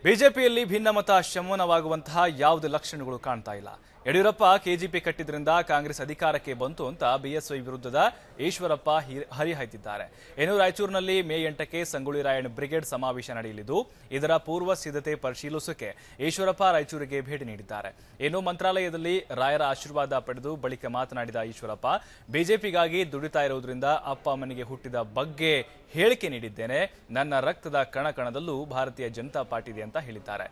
ಬಿಜೆಪಿಯಲ್ಲಿ ಭಿನ್ನಮತ ಶಮನವಾಗುವಂತಹ ಯಾವುದೇ ಲಕ್ಷಣಗಳು ಕಾಣ್ತಾ ಇಲ್ಲ. ಯಡಿಯೂರಪ್ಪ ಕೆಜಿಪಿ ಕಟ್ಟಿದ್ರಿಂದ ಕಾಂಗ್ರೆಸ್ ಅಧಿಕಾರಕ್ಕೆ ಬಂತು ಅಂತ ಬಿಎಸ್ವೈ ವಿರುದ್ಧದ ಈಶ್ವರಪ್ಪ ಹರಿಹಾಯ್ತಿದ್ದಾರೆ. ರಾಯಚೂರಿನಲ್ಲಿ ಮೇ 8ಕ್ಕೆ ಸಂಗೊಳ್ಳಿ ರಾಯಣ್ಣ ಬ್ರಿಗೇಡ್ ಸಮಾವೇಶ ನಡೆಯಲಿದ್ದು, ಇದರ ಪೂರ್ವ ಸಿದ್ಧತೆ ಪರಿಶೀಲಿಸಕ್ಕೆ ಈಶ್ವರಪ್ಪ ರಾಯಚೂರಿಗೆ ಭೇಟಿ ನೀಡಿದ್ದಾರೆ. ಮಂತ್ರಾಲಯದಲ್ಲಿ ರಾಯರ ಆಶೀರ್ವಾದ ಪಡೆದು ಬಳಿಕ ಮಾತನಾಡಿದ ಈಶ್ವರಪ್ಪ, ಬಿಜೆಪಿಗಾಗಿ ದುಡಿತಾ ಇರುವುದರಿಂದ ಅಪ್ಪ ಅಮ್ಮನಿಗೆ ಹುಟ್ಟಿದ ಬಗ್ಗೆ ಹೇಳಿಕೆ ನೀಡಿದ್ದೇನೆ. ನನ್ನ ರಕ್ತದ ಕಣಕಣದಲ್ಲೂ ಭಾರತೀಯ ಜನತಾ ಪಾರ್ಟಿ ಇದೆ ಅಂತ ಹೇಳಿದ್ದಾರೆ.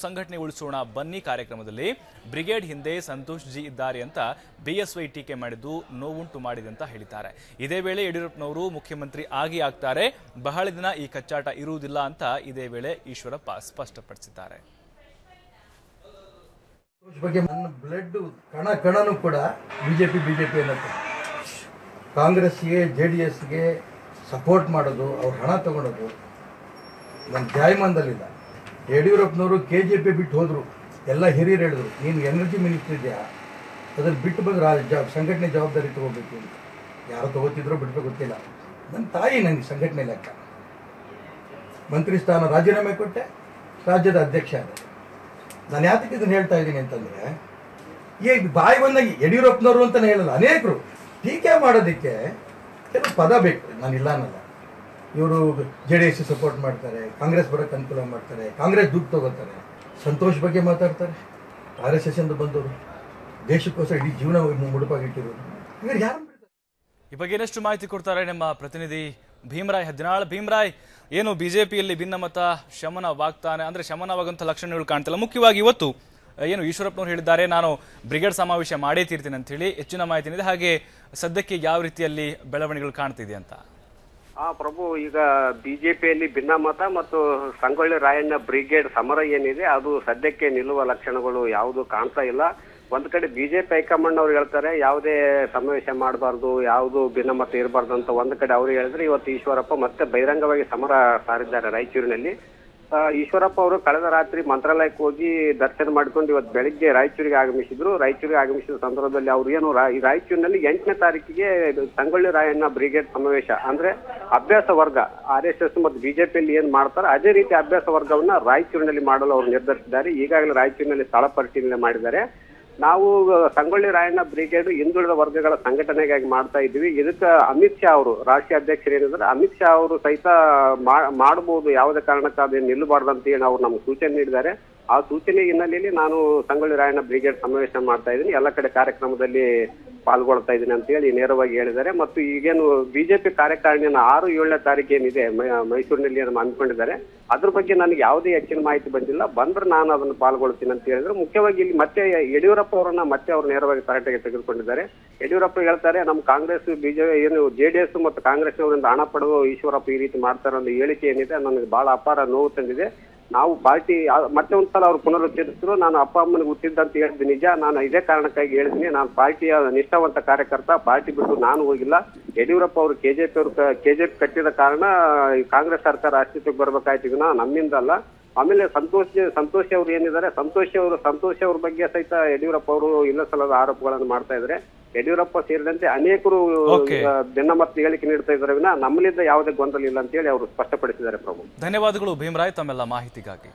ಸಂಘಟನೆ ಉಳಿಸೋಣ ಬನ್ನಿ ಕಾರ್ಯಕ್ರಮದಲ್ಲಿ ಬ್ರಿಗೇಡ್ ಹಿಂದೆ ಸಂತೋಷ್ ಜಿ ಇದ್ದಾರೆ ಅಂತ ಬಿಎಸ್ವೈ ಟೀಕೆ ಮಾಡಿದ್ದು ನೋವುಂಟು ಮಾಡಿದೆ ಅಂತ ಹೇಳಿದ್ದಾರೆ. ಇದೇ ವೇಳೆ ಯಡಿಯೂರಪ್ಪನವರು ಮುಖ್ಯಮಂತ್ರಿ ಆಗ್ತಾರೆ, ಬಹಳ ದಿನ ಈ ಕಚ್ಚಾಟ ಇರುವುದಿಲ್ಲ ಅಂತ ಇದೇ ವೇಳೆ ಈಶ್ವರಪ್ಪ ಸ್ಪಷ್ಟಪಡಿಸಿದ್ದಾರೆ. ನನ್ನ ಬ್ಲಡ್ ಕಣನೂ ಕೂಡ ಬಿಜೆಪಿ ಅನ್ನತ್ತೆ. ಕಾಂಗ್ರೆಸ್ಗೆ JDSಗೆ ಸಪೋರ್ಟ್ ಮಾಡೋದು, ಅವ್ರ ಹಣ ತಗೊಳೋದು ನನ್ನ ಜಾಯಮಾನದಲ್ಲಿಲ್ಲ. ಯಡಿಯೂರಪ್ಪನವರು KJP ಬಿಟ್ಟು ಹೋದರು. ಎಲ್ಲ ಹಿರಿಯರು ಹೇಳಿದ್ರು, ನೀನು ಎನರ್ಜಿ ಮಿನಿಸ್ಟರ್ ಇದೆಯಾ, ಅದನ್ನು ಬಿಟ್ಟು ಬಂದು ಸಂಘಟನೆ ಜವಾಬ್ದಾರಿ ತಗೋಬೇಕು ಅಂತ. ಯಾರು ತಗೋತಿದ್ರೋ ಬಿಟ್ಟರೆ ಗೊತ್ತಿಲ್ಲ. ನನ್ನ ತಾಯಿ ನನಗೆ ಸಂಘಟನೆ ಲೆಕ್ಕ. ಮಂತ್ರಿ ಸ್ಥಾನ ರಾಜೀನಾಮೆ ಕೊಟ್ಟೆ, ರಾಜ್ಯದ ಅಧ್ಯಕ್ಷ ಆದ. ನಾನು ಯಾತಕ್ಕೆ ಇದನ್ನು ಹೇಳ್ತಾ ಇದ್ದೀನಿ ಅಂತಂದರೆ, ಈಗ ಬಾಯಿ ಬಂದಾಗ ಯಡಿಯೂರಪ್ಪನವರು ಅಂತಲೇ ಹೇಳಲ್ಲ, ಅನೇಕರು ಟೀಕೆ ಮಾಡೋದಕ್ಕೆ ಕೆಲವು ಪದ ಬೇಕು. ನಾನಿಲ್ಲ ಅನ್ನಲ್ಲ. ಇವರು JDS ಸಪೋರ್ಟ್ ಮಾಡ್ತಾರೆ, ಕಾಂಗ್ರೆಸ್ ಬರೋಕ್ಕೆ ಅನುಕೂಲ ಮಾಡ್ತಾರೆ, ಕಾಂಗ್ರೆಸ್ ದುಡ್ಡು ತಗೋತಾರೆ, ಸಂತೋಷ್ ಬಗ್ಗೆ ಮಾತಾಡ್ತಾರೆ. RSS ಎಂದು ಬಂದವರು ದೇಶಕ್ಕೋಸ್ಕರ ಇಡೀ ಜೀವನ ಮುಡುಪಾಗಿಟ್ಟಿರೋರು. ಇವರು ಯಾರು? ಈ ಬಗ್ಗೆ ಇನ್ನಷ್ಟು ಮಾಹಿತಿ ಕೊಡ್ತಾರೆ ನಮ್ಮ ಪ್ರತಿನಿಧಿ ಭೀಮರಾಯ್ ಹದಿನಾಳ್. ಭೀಮರಾಯ್, ಬಿಜೆಪಿಯಲ್ಲಿ ಭಿನ್ನಮತ ಶಮನವಾಗ್ತಾನೆ ಅಂದ್ರೆ ಶಮನವಾಗುವಂತ ಲಕ್ಷಣಗಳು ಕಾಣ್ತಿಲ್ಲ. ಮುಖ್ಯವಾಗಿ ಇವತ್ತು ಈಶ್ವರಪ್ಪನವರು ಹೇಳಿದ್ದಾರೆ, ನಾನು ಬ್ರಿಗೇಡ್ ಸಮಾವೇಶ ಮಾಡೇ ತೀರ್ತೀನಿ ಅಂತ ಹೇಳಿ. ಹೆಚ್ಚಿನ ಮಾಹಿತಿ ಇದೆ. ಹಾಗೆ ಸದ್ಯಕ್ಕೆ ಯಾವ ರೀತಿಯಲ್ಲಿ ಬೆಳವಣಿಗೆಗಳು ಕಾಣ್ತಿದೆ ಅಂತ? ಪ್ರಭು, ಈಗ ಬಿಜೆಪಿಯಲ್ಲಿ ಭಿನ್ನಮತ ಮತ್ತು ಸಂಗೊಳ್ಳಿ ರಾಯಣ್ಣ ಬ್ರಿಗೇಡ್ ಸಮರ ಏನಿದೆ ಅದು ಸದ್ಯಕ್ಕೆ ನಿಲ್ಲುವ ಲಕ್ಷಣಗಳು ಯಾವುದು ಕಾಣ್ತಾ ಇಲ್ಲ. ಒಂದ್ ಕಡೆ ಬಿಜೆಪಿ ಹೈಕಮಾಂಡ್ ಅವ್ರು ಹೇಳ್ತಾರೆ ಯಾವುದೇ ಸಮಾವೇಶ ಮಾಡಬಾರ್ದು, ಯಾವುದು ಭಿನ್ನಮತ ಇರಬಾರ್ದು ಅಂತ. ಒಂದ್ ಕಡೆ ಅವ್ರು ಹೇಳಿದ್ರೆ, ಇವತ್ತು ಈಶ್ವರಪ್ಪ ಮತ್ತೆ ಬಹಿರಂಗವಾಗಿ ಸಮರ ಸಾರಿದ್ದಾರೆ ರಾಯಚೂರಿನಲ್ಲಿ. ಈಶ್ವರಪ್ಪ ಅವರು ಕಳೆದ ರಾತ್ರಿ ಮಂತ್ರಾಲಯಕ್ಕೆ ಹೋಗಿ ದರ್ಶನ ಮಾಡ್ಕೊಂಡು ಇವತ್ತು ಬೆಳಿಗ್ಗೆ ರಾಯಚೂರಿಗೆ ಆಗಮಿಸಿದ್ರು. ರಾಯಚೂರಿಗೆ ಆಗಮಿಸಿದ ಸಂದರ್ಭದಲ್ಲಿ ಅವರು ರಾಯಚೂರಿನಲ್ಲಿ 8ನೇ ತಾರೀಕಿಗೆ ಸಂಗೊಳ್ಳಿ ರಾಯಣ್ಣ ಬ್ರಿಗೇಡ್ ಸಮಾವೇಶ ಅಂದ್ರೆ ಅಭ್ಯಾಸ ವರ್ಗ RSS ಮತ್ತು ಬಿಜೆಪಿಯಲ್ಲಿ ಏನ್ ಮಾಡ್ತಾರೆ ಅದೇ ರೀತಿ ಅಭ್ಯಾಸ ವರ್ಗವನ್ನ ರಾಯಚೂರಿನಲ್ಲಿ ಮಾಡಲು ಅವರು ನಿರ್ಧರಿಸಿದ್ದಾರೆ. ಈಗಾಗಲೇ ರಾಯಚೂರಿನಲ್ಲಿ ಸ್ಥಳ ಪರಿಶೀಲನೆ ಮಾಡಿದ್ದಾರೆ. ನಾವು ಸಂಗೊಳ್ಳಿ ರಾಯಣ್ಣ ಬ್ರಿಗೇಡ್ ಹಿಂದುಳಿದ ವರ್ಗಗಳ ಸಂಘಟನೆಗಾಗಿ ಮಾಡ್ತಾ ಇದ್ವಿ. ಇದಕ್ಕೆ ಅಮಿತ್ ಶಾ ಅವರು ರಾಷ್ಟ್ರೀಯ ಅಧ್ಯಕ್ಷರು ಏನಿದ್ದಾರೆ, ಅಮಿತ್ ಶಾ ಅವರು ಸಹಿತ ಮಾಡಬಹುದು, ಯಾವುದೇ ಕಾರಣಕ್ಕಾದ ನಿಲ್ಲಬಾರ್ದು ಅಂತ ಹೇಳಿ ಅವ್ರು ನಮ್ಗೆ ಸೂಚನೆ ನೀಡಿದ್ದಾರೆ. ಆ ಸೂಚನೆ ಹಿನ್ನೆಲೆಯಲ್ಲಿ ನಾನು ಸಂಗೊಳ್ಳಿ ರಾಯಣ್ಣ ಬ್ರಿಗೇಡ್ ಸಮಾವೇಶ ಮಾಡ್ತಾ ಇದ್ದೀನಿ, ಎಲ್ಲ ಕಡೆ ಕಾರ್ಯಕ್ರಮದಲ್ಲಿ ಪಾಲ್ಗೊಳ್ತಾ ಇದ್ದೀನಿ ಅಂತ ಹೇಳಿ ನೇರವಾಗಿ ಹೇಳಿದ್ದಾರೆ. ಮತ್ತು ಈಗೇನು ಬಿಜೆಪಿ ಕಾರ್ಯಕಾರಿಣಿಯನ್ನು 6, 7ನೇ ತಾರೀಕು ಏನಿದೆ ಮೈಸೂರಿನಲ್ಲಿ ಹಮ್ಮಿಕೊಂಡಿದ್ದಾರೆ, ಅದ್ರ ಬಗ್ಗೆ ನನಗೆ ಯಾವುದೇ ಹೆಚ್ಚಿನ ಮಾಹಿತಿ ಬಂದಿಲ್ಲ. ಬಂದ್ರೆ ನಾನು ಅದನ್ನು ಪಾಲ್ಗೊಳ್ತೀನಿ ಅಂತ ಹೇಳಿದ್ರು. ಮುಖ್ಯವಾಗಿ ಇಲ್ಲಿ ಮತ್ತೆ ಯಡಿಯೂರಪ್ಪ ಅವರನ್ನ ಮತ್ತೆ ಅವರು ನೇರವಾಗಿ ತರಾಟೆಗೆ ತೆಗೆದುಕೊಂಡಿದ್ದಾರೆ. ಯಡಿಯೂರಪ್ಪ ಹೇಳ್ತಾರೆ, ನಮ್ಮ ಕಾಂಗ್ರೆಸ್ JDS ಮತ್ತು ಕಾಂಗ್ರೆಸ್ ಅವರಿಂದ ಹಣ ಪಡೆದು ಈಶ್ವರಪ್ಪ ಈ ರೀತಿ ಮಾಡ್ತಾರೆ ಅನ್ನೋ ಹೇಳಿಕೆ ಏನಿದೆ ನನಗೆ ಬಹಳ ಅಪಾರ ನೋವು ತಂದಿದೆ. ನಾವು ಪಾರ್ಟಿ ಮತ್ತೆ ಒಂದ್ಸಲ ಅವ್ರು ಪುನರುಚ್ಚರಿಸಿದ್ರು, ನಾನು ಅಪ್ಪ ಅಮ್ಮನಿಗೆ ಹುಟ್ಟಿದ್ದಂತ ಹೇಳಿದ್ದು ನಿಜ. ನಾನು ಇದೇ ಕಾರಣಕ್ಕಾಗಿ ಹೇಳ್ತೀನಿ, ನಾನು ಪಾರ್ಟಿಯ ನಿಷ್ಠಾವಂತ ಕಾರ್ಯಕರ್ತ, ಪಾರ್ಟಿ ಬಿಟ್ಟು ನಾನು ಹೋಗಿಲ್ಲ. ಯಡಿಯೂರಪ್ಪ ಅವರು KJP ಕಟ್ಟಿದ ಕಾರಣ ಕಾಂಗ್ರೆಸ್ ಸರ್ಕಾರ ಅಸ್ತಿತ್ವಕ್ಕೆ ಬರ್ಬೇಕಾಯ್ತು, ಇದನ್ನ ನಮ್ಮಿಂದ ಅಲ್ಲ. ಆಮೇಲೆ ಸಂತೋಷ್ ಅವರು ಏನಿದ್ದಾರೆ, ಸಂತೋಷ್ ಅವ್ರ ಬಗ್ಗೆ ಸಹಿತ ಯಡಿಯೂರಪ್ಪ ಅವರು ಇಲ್ಲ ಸಲ್ಲದ ಆರೋಪಗಳನ್ನು ಮಾಡ್ತಾ ಇದ್ದಾರೆ. ಯಡಿಯೂರಪ್ಪ ಸೇರಿದಂತೆ ಅನೇಕರು ಭಿನ್ನಮತ ಹೇಳಿಕೆ ನೀಡ್ತಾ ಇದ್ದಾರೆ ವಿನ ನಮ್ಮಲ್ಲಿಂದ ಯಾವುದೇ ಗೊಂದಲ ಇಲ್ಲ ಅಂತ ಹೇಳಿ ಅವರು ಸ್ಪಷ್ಟಪಡಿಸಿದ್ದಾರೆ. ಪ್ರಭು, ಧನ್ಯವಾದಗಳು ಭೀಮರಾಯ್ ತಮ್ಮೆಲ್ಲ ಮಾಹಿತಿಗಾಗಿ.